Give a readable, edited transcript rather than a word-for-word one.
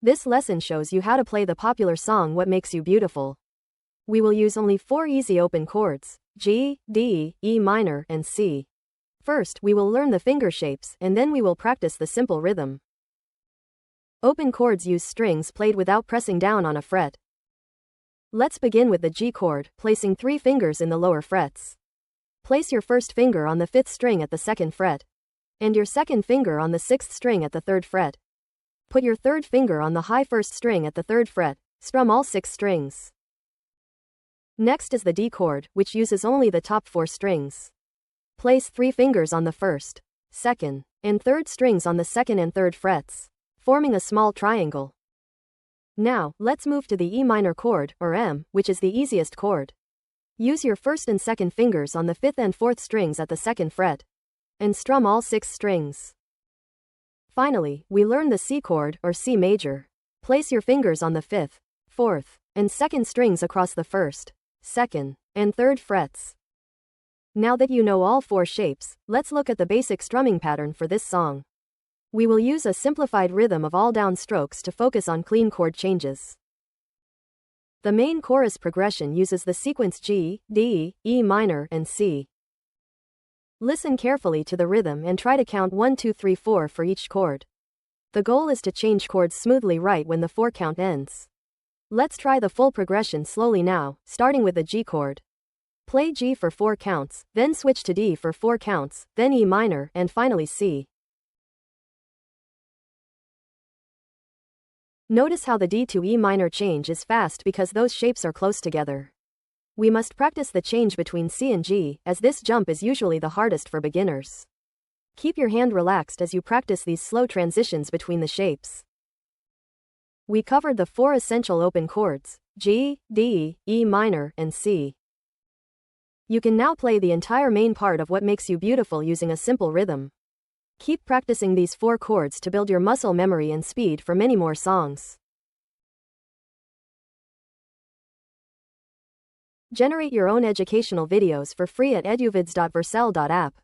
This lesson shows you how to play the popular song What Makes You Beautiful. We will use only 4 easy open chords, G, D, E minor, and C. First, we will learn the finger shapes, and then we will practice the simple rhythm. Open chords use strings played without pressing down on a fret. Let's begin with the G chord, placing 3 fingers in the lower frets. Place your first finger on the 5th string at the 2nd fret, and your second finger on the 6th string at the 3rd fret. Put your 3rd finger on the high 1st string at the 3rd fret, strum all 6 strings. Next is the D chord, which uses only the top 4 strings. Place 3 fingers on the 1st, 2nd, and 3rd strings on the 2nd and 3rd frets, forming a small triangle. Now, let's move to the E minor chord, or M, which is the easiest chord. Use your 1st and 2nd fingers on the 5th and 4th strings at the 2nd fret, and strum all 6 strings. Finally, we learn the C chord, or C major. Place your fingers on the 5th, 4th, and 2nd strings across the 1st, 2nd, and 3rd frets. Now that you know all 4 shapes, let's look at the basic strumming pattern for this song. We will use a simplified rhythm of all down strokes to focus on clean chord changes. The main chorus progression uses the sequence G, D, E minor, and C. Listen carefully to the rhythm and try to count 1, 2, 3, 4 for each chord. The goal is to change chords smoothly right when the 4 count ends. Let's try the full progression slowly now, starting with the G chord. Play G for 4 counts, then switch to D for 4 counts, then E minor, and finally C. Notice how the D to E minor change is fast because those shapes are close together. We must practice the change between C and G, as this jump is usually the hardest for beginners. Keep your hand relaxed as you practice these slow transitions between the shapes. We covered the 4 essential open chords, G, D, E minor, and C. You can now play the entire main part of What Makes You Beautiful using a simple rhythm. Keep practicing these 4 chords to build your muscle memory and speed for many more songs. Generate your own educational videos for free at eduvids.vercel.app.